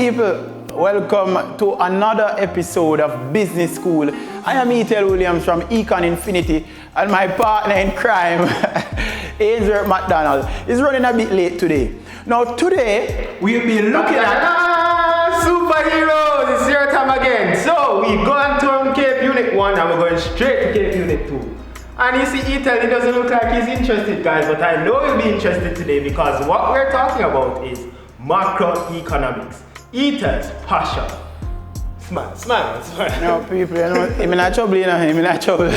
people, welcome to another episode of Business School. I am E.T.L. Williams from Econ Infinity, and my partner in crime, Ainsworth McDonald, is running a bit late today. Now today, we'll be looking at superheroes. It's your time again. So we go on to Cape Unit 1 and we're going straight to Cape Unit 2. And you see, E.T.L., it doesn't look like he's interested, guys, but I know he'll be interested today because what we're talking about is macroeconomics. E.T.L.'s passion. Smile. No, people, you know, I'm in trouble.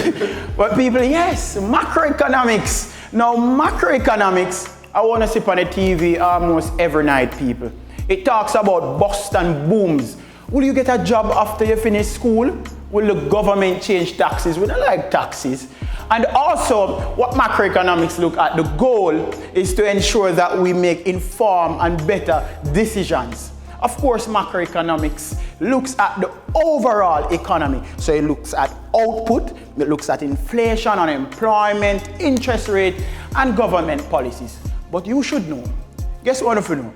But people, yes, macroeconomics. Now, macroeconomics, I want to see on the TV almost every night, people. It talks about bust and booms. Will you get a job after you finish school? Will the government change taxes? We don't like taxes. And also, what macroeconomics look at, the goal is to ensure that we make informed and better decisions. Of course, macroeconomics looks at the overall economy. So it looks at output, it looks at inflation, unemployment, interest rate, and government policies. But you should know, guess what if you know?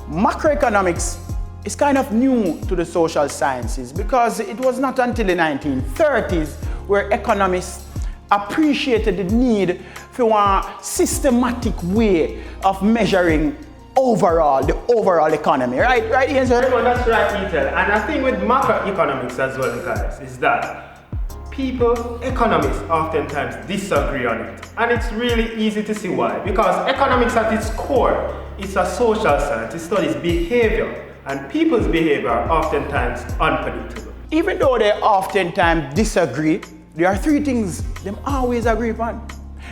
Macroeconomics is kind of new to the social sciences because it was not until the 1930s where economists appreciated the need for a systematic way of measuring the overall economy, right? Right, Ian, sir? Well, that's right, E.T.L. And the thing with macroeconomics as well, guys, is that economists oftentimes disagree on it. And it's really easy to see why. Because economics at its core is a social science. It studies behavior. And people's behavior are oftentimes unpredictable. Even though they oftentimes disagree, there are three things they always agree upon.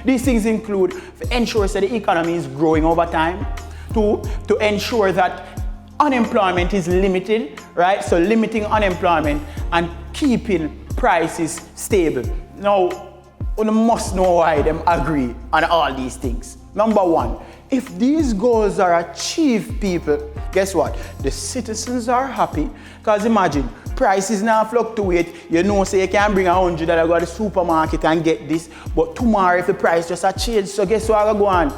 These things include to ensure that the economy is growing over time. Two, to ensure that unemployment is limited, right? So limiting unemployment and keeping prices stable. Now, we must know why they agree on all these things. Number one, if these goals are achieved, people, guess what? The citizens are happy. Because imagine, prices now fluctuate. You know, say you can bring $100 go to the supermarket and get this. But tomorrow, if the price just a change, so guess what I go on?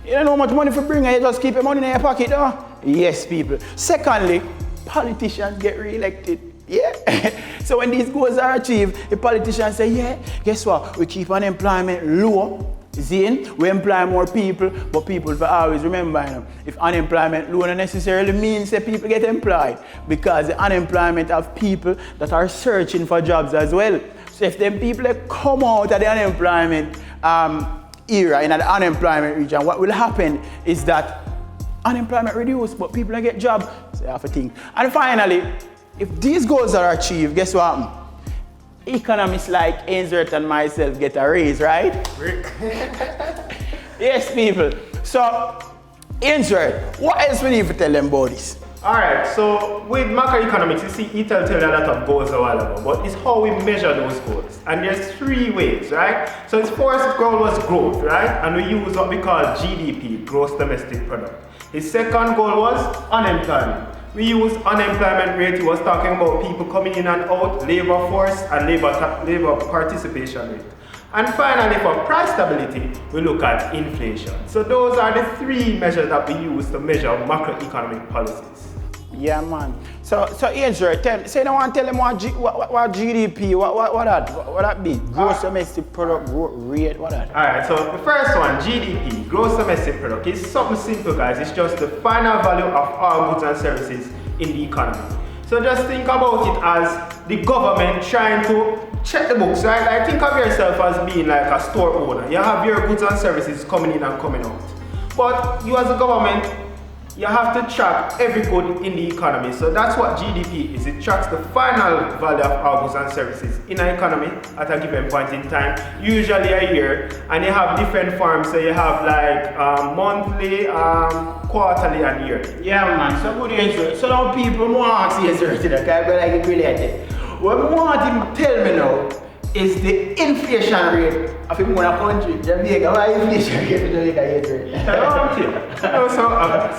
You don't know how much money for bring, you just keep your money in your pocket, huh? Yes, people. Secondly, politicians get re-elected. Yeah. So when these goals are achieved, the politicians say, yeah, guess what? We keep unemployment low. See, we employ more people, but people for always remember, you know, if unemployment low don't necessarily means that people get employed, because the unemployment of people that are searching for jobs as well. So if them people come out of the unemployment era, in the unemployment region, what will happen is that unemployment reduces, but people don't get jobs. So you have to think. And finally, if these goals are achieved, guess what happens? Economists like Ainsworth and myself get a raise, right? Yes, people. So, Ainsworth, what else we need to tell them about this? Alright, so with macroeconomics, you see, E.T.L. tell you a lot of goals a while ago, but it's how we measure those goals. And there's three ways, right? So his first goal was growth, right? And we use what we call GDP, gross domestic product. His second goal was unemployment. We use unemployment rate. He was talking about people coming in and out, labor force, and labor participation rate. And finally, for price stability, we look at inflation. So those are the three measures that we use to measure macroeconomic policies. Yeah, man. So Ainsworth, say you don't want to tell them what GDP, what that be? Gross domestic product rate, what that? Alright, so the first one, GDP, gross domestic product, is something simple, guys. It's just the final value of all goods and services in the economy. So just think about it as the government trying to check the books, right? Like think of yourself as being like a store owner. You have your goods and services coming in and coming out. But you as a government, you have to track every good in the economy. So that's what GDP is. It tracks the final value of all goods and services in an economy at a given point in time, usually a year. And you have different forms. So you have like monthly, quarterly, and yearly. Yeah, man. So good answer. So now people want to see answer to that. I feel like it related. What I want him to tell me now is the inflation rate of a country, Jamaica. Why inflation rate in Jamaica?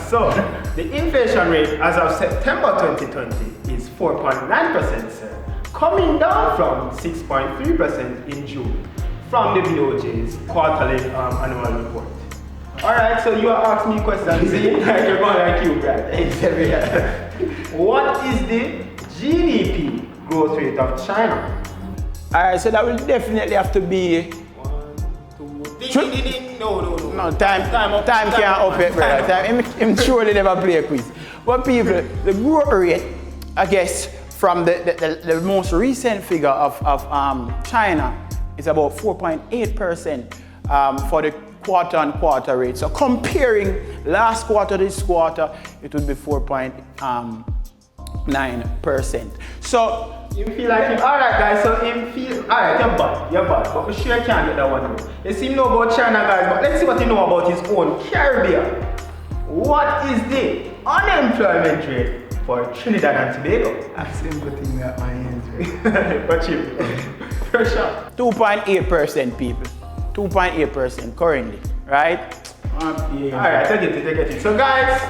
So the inflation rate as of September 2020 is 4.9%, sir, coming down from 6.3% in June from the BOJ's quarterly annual report. Alright, so you are asking me questions, see? Like you're going like you, Brad. What is the GDP growth rate of China? Alright, so that will definitely have to be. 1, 2, ding, ding, ding. No. Time can't up it, brother. Him surely never play a quiz. But people, the growth rate, I guess, from the most recent figure of China is about 4.8% for the quarter-on-quarter rate. So comparing last quarter to this quarter, it would be 4.9%. So you feel like him, alright guys, so him feel, alright, you're bad, but we sure can't get that one wrong. You see him know about China guys, but let's see what he know about his own Caribbean. What is the unemployment rate for Trinidad and Tobago? I simple thing that my hands right. But you, first shot. 2.8% people. 2.8% currently, right? Alright, I get it. So guys,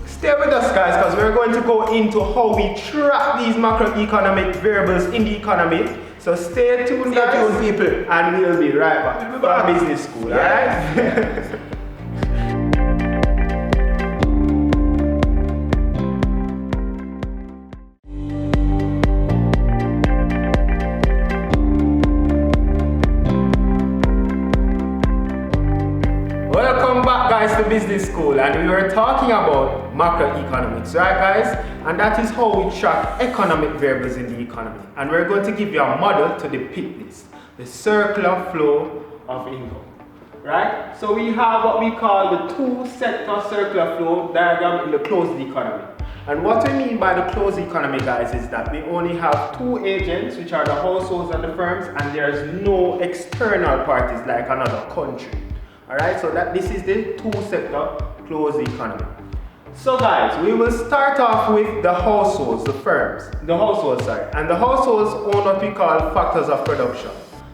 stay with us guys, because we're going to go into how we track these macroeconomic variables in the economy. So stay tuned guys, people, and we'll be right back for our business school, alright? The business school, and we were talking about macroeconomics, right guys? And that is how we track economic variables in the economy. And we're going to give you a model to depict this, the circular flow of income, right? So we have what we call the two-sector circular flow diagram in the closed economy. And what we mean by the closed economy, guys, is that we only have two agents, which are the households and the firms, and there's no external parties like another country. Alright, so this is the two-sector closed economy. So guys, we will start off with the households, and the households own what we call factors of production: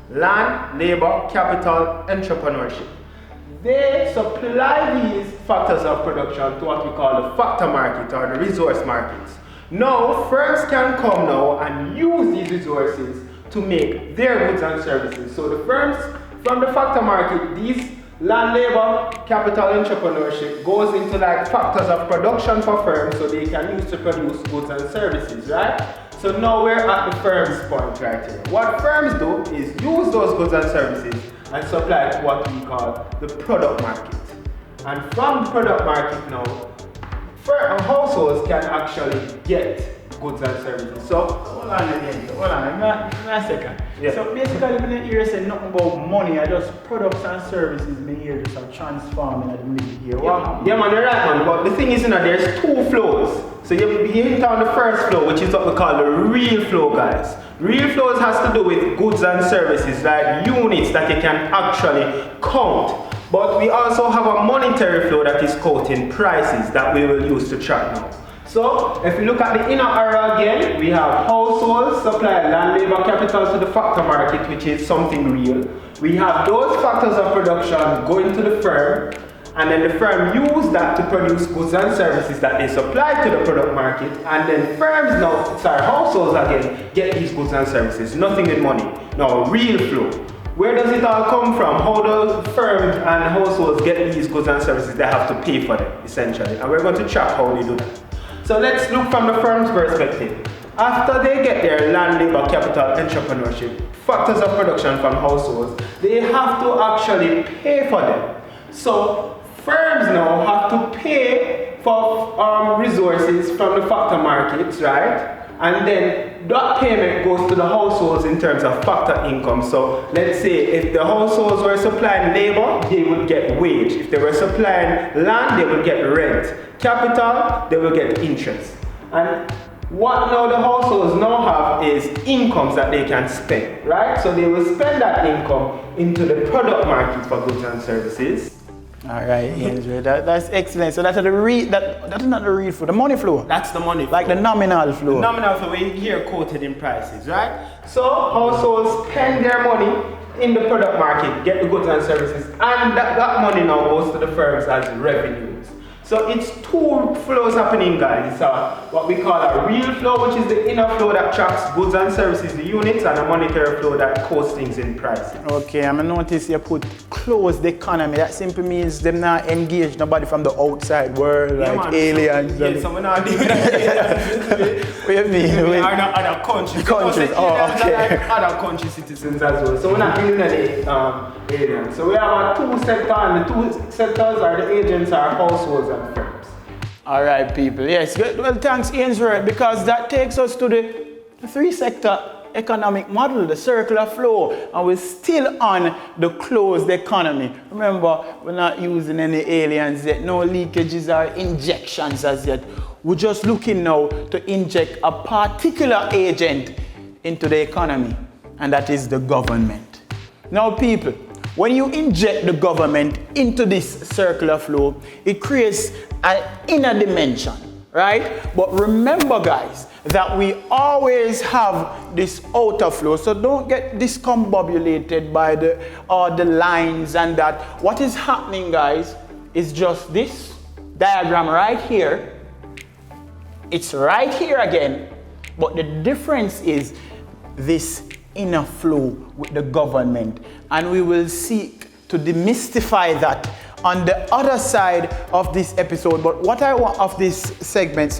land, labor, capital, entrepreneurship. They supply these factors of production to what we call the factor market or the resource markets. Now, firms can come now and use these resources to make their goods and services. So the firms from the factor market, these land, labor, capital, entrepreneurship goes into like factors of production for firms so they can use to produce goods and services, right? So now we're at the firm's point right here. What firms do is use those goods and services and supply to what we call the product market. And from the product market now, households can actually get goods and services. So, hold on a second. Yeah. So basically, I didn't hear say nothing about money. I just products and services. Me here just are transforming at the middle here. Yeah, man, you're right, man. But the thing is, there's two flows. So you hit on the first flow, which is what we call the real flow, guys. Real flows has to do with goods and services, like units that you can actually count. But we also have a monetary flow that is counting prices that we will use to track now. So, if you look at the inner arrow again, we have households supply land, labor, capital to the factor market, which is something real. We have those factors of production going to the firm, and then the firm use that to produce goods and services that they supply to the product market, and then households again get these goods and services, nothing with money. Now, real flow. Where does it all come from? How do firms and households get these goods and services? They have to pay for them, essentially. And we're going to track how they do that. So let's look from the firm's perspective. After they get their land, labor, capital, entrepreneurship, factors of production from households, they have to actually pay for them. So firms now have to pay for resources from the factor markets, right? And then that payment goes to the households in terms of factor income. So let's say if the households were supplying labor, they would get wage. If they were supplying land, they would get rent. Capital, they will get interest. And what now the households now have is incomes that they can spend, right? So they will spend that income into the product market for goods and services. All right, Andrew, that's excellent. So that's not the real flow, the money flow. That's the money flow. Like the nominal flow. The nominal flow, we hear quoted in prices, right? So households spend their money in the product market, get the goods and services, and that money now goes to the firms as revenues. So So it's two flows happening, guys. It's what we call a real flow, which is the inner flow that tracks goods and services, the units, and a monetary flow that codes things in prices. Okay, I'm gonna notice you put closed economy. That simply means them not engage nobody from the outside world, Yeah, like man, aliens. So, so we're not dealing with aliens. What do you mean? We are not other countries. Countries, Aliens okay. are like other country citizens as well. So we're not dealing with any aliens. So we have two sectors, and the two sectors are the agents, are households and firms. All right, people. Yes. Good. Well, thanks, Ainsworth, because that takes us to the three-sector economic model, the circular flow, and we're still on the closed economy. Remember, we're not using any aliens yet, no leakages or injections as yet. We're just looking now to inject a particular agent into the economy, and that is the government. Now, people, when you inject the government into this circular flow, it creates an inner dimension, right? But remember, guys, that we always have this outer flow, so don't get discombobulated by the lines and that. What is happening, guys, is just this diagram right here. It's right here again, but the difference is this inner flow with the government, and we will seek to demystify that on the other side of this episode. But what I want of this segment,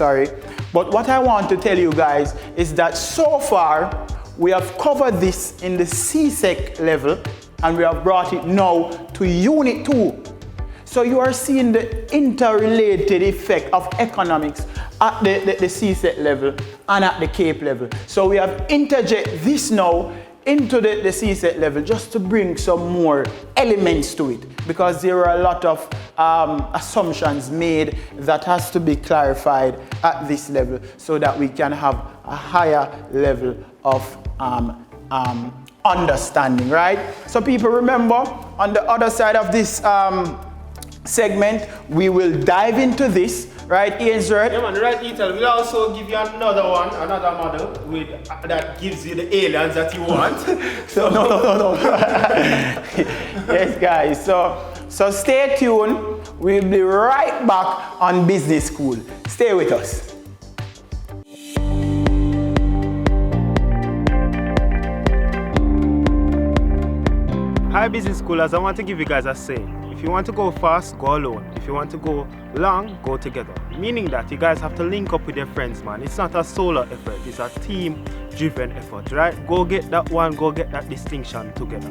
but what I want to tell you guys is that so far we have covered this in the CSEC level, and we have brought it now to Unit 2. So you are seeing the interrelated effect of economics at the CSEC level and at the CAPE level. So we have interjected this now into the CSEC level just to bring some more elements to it, because there are a lot of assumptions made that has to be clarified at this level so that we can have a higher level of understanding, right? So people, remember, on the other side of this segment, we will dive into this, right, Ainsworth? Yeah, man, right, Ethel. We'll also give you another model with that gives you the aliens that you want. So no. Yes, guys. So stay tuned. We'll be right back on Business School. Stay with us. Hi, Business Schoolers. I want to give you guys a saying. If you want to go fast, go alone. If you want to go long, go together. Meaning that you guys have to link up with your friends, man. It's not a solo effort, it's a team-driven effort, right? Go get that one, go get that distinction together.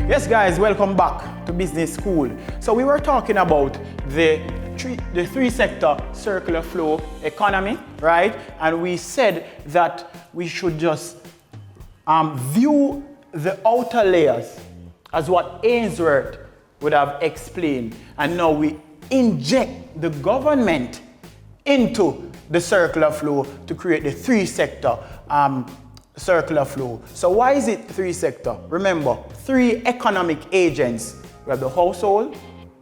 Yes, guys, welcome back to Business School. So we were talking about the three-sector circular flow economy, right? And we said that we should just view the outer layers as what Ainsworth would have explained. And now we inject the government into the circular flow to create the three-sector circular flow. So why is it three-sector? Remember, three economic agents. We have the household,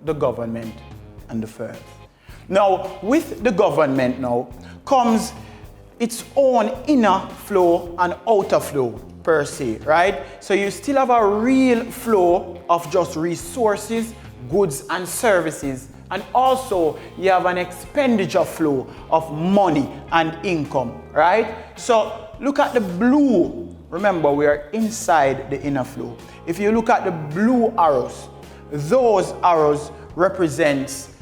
the government, and the firm. Now, with the government now comes its own inner flow and outer flow per se, right? So you still have a real flow of just resources, goods and services, and also you have an expenditure flow of money and income, right? So look at the blue. Remember, we are inside the inner flow. If you look at the blue arrows, those arrows represents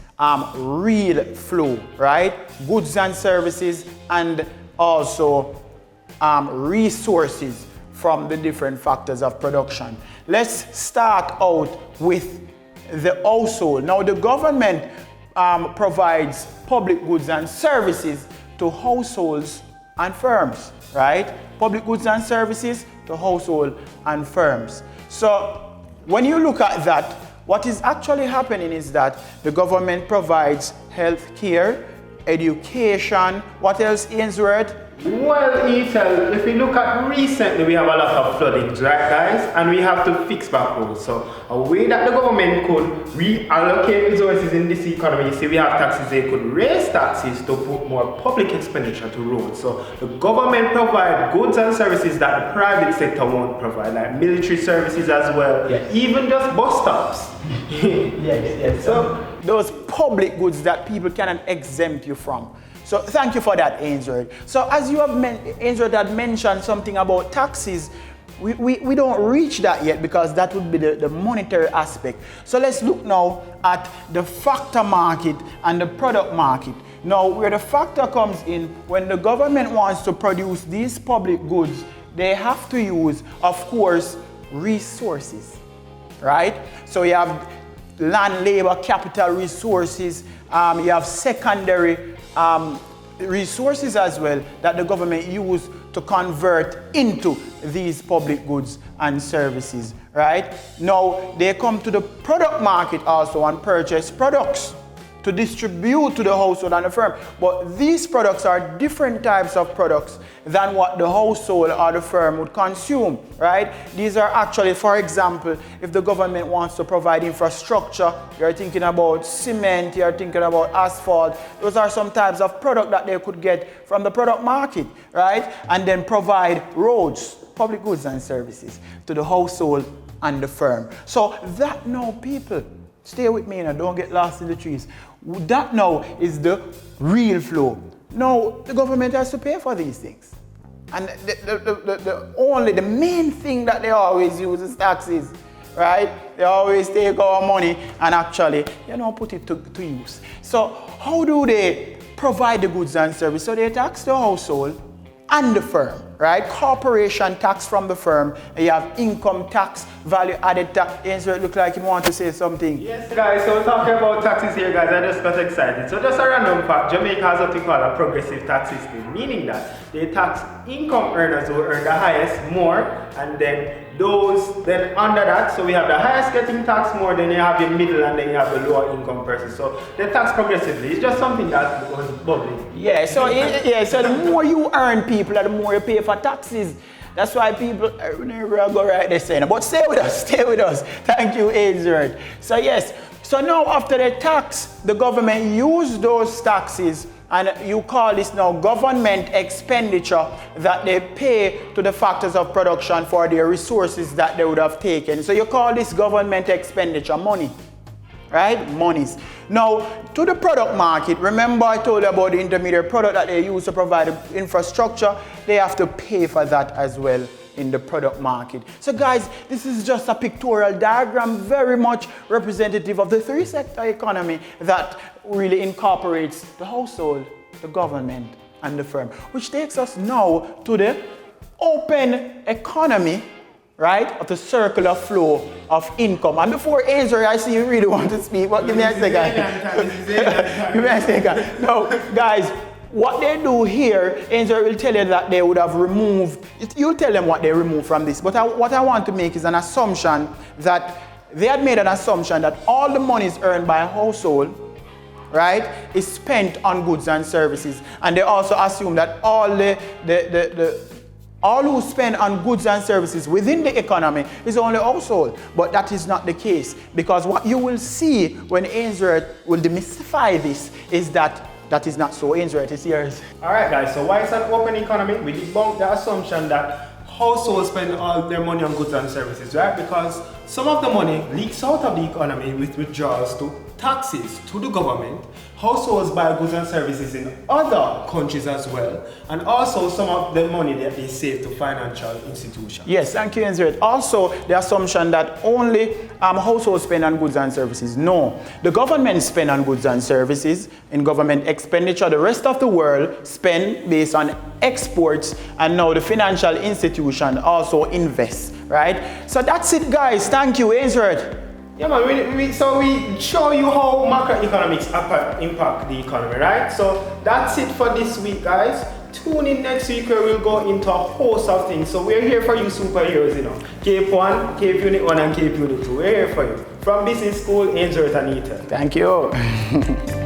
real flow, right? Goods and services, and also resources from the different factors of production. Let's start out with the household. Now, the government provides public goods and services to households and firms, right? Public goods and services to household and firms. So when you look at that, what is actually happening is that the government provides health care, education, what else, Ainsworth? Well, Ethel, if we look at recently, we have a lot of floodings, right guys? And we have to fix back roads. So a way that the government could reallocate resources in this economy, you see we have taxes, they could raise taxes to put more public expenditure to roads. So the government provide goods and services that the private sector won't provide, like military services as well, yes. Even just bus stops. Yes. So those public goods that people cannot exempt you from. So thank you for that, Ainsworth. So as you have Ainsworth had mentioned something about taxes, we don't reach that yet because that would be the monetary aspect. So let's look now at the factor market and the product market. Now, where the factor comes in, when the government wants to produce these public goods, they have to use, of course, resources, right? So you have land, labor, capital resources, you have secondary resources as well that the government use to convert into these public goods and services, right? Now, they come to the product market also and purchase products to distribute to the household and the firm. But these products are different types of products than what the household or the firm would consume, right? These are actually, for example, if the government wants to provide infrastructure, you're thinking about cement, you're thinking about asphalt. Those are some types of product that they could get from the product market, right? And then provide roads, public goods and services to the household and the firm. So that now, people, stay with me and don't get lost in the trees. That now is the real flow. Now, the government has to pay for these things. And the main thing that they always use is taxes, right? They always take our money and actually, put it to use. So how do they provide the goods and services? So they tax the household and the firm, right? Corporation tax from the firm. You have income tax, value added tax. Answer, it look like you want to say something. Yes, guys, so talking about taxes here, guys, I just got excited. So just a random fact, Jamaica has what we call a progressive tax system, meaning that they tax income earners who earn the highest more, and then those then under that, so we have the highest getting taxed more, then you have the middle, and then you have the lower income person. So they tax progressively. It's just something that was bubbling. Yeah, so the more you earn, people, the more you pay for taxes. That's why people never go right there saying. But stay with us. Thank you, Ainsworth. So yes, so now after the tax, the government use those taxes, and you call this now government expenditure that they pay to the factors of production for their resources that they would have taken. So you call this government expenditure, money, right? Monies. Now, to the product market, remember I told you about the intermediate product that they use to provide infrastructure. They have to pay for that as well in the product market. So guys, this is just a pictorial diagram, very much representative of the three-sector economy that really incorporates the household, the government, and the firm, which takes us now to the open economy, right, of the circular flow of income. And before Ainsworth, I see you really want to speak, but give me a second. Give me a second. No, guys, what they do here, Ainsworth will tell you that they would have removed, you'll tell them what they removed from this, but what I want to make is an assumption that they had made an assumption that all the money is earned by a household, right, is spent on goods and services. And they also assume that all all who spend on goods and services within the economy is only household. But that is not the case, because what you will see when Ainsworth will demystify this is that is not so. Ainsworth, it's yours. Alright guys, so why it's an open economy? We debunk the assumption that households spend all their money on goods and services, right? Because some of the money leaks out of the economy with withdrawals to taxes to the government. Households buy goods and services in other countries as well, and also some of the money that they save to financial institutions. Yes, thank you, Ainsworth. Also, the assumption that only households spend on goods and services. No, the government spend on goods and services in government expenditure. The rest of the world spend based on exports, and now the financial institution also invests, right? So that's it, guys. Thank you, Ainsworth. Yeah, man, so we show you how macroeconomics impact the economy, right? So that's it for this week, guys. Tune in next week where we'll go into a host of things. So we're here for you superheroes, Cape 1, Cape Unit 1 and Cape Unit 2. We're here for you. From Business School, Ainsworth and Ethan. Thank you.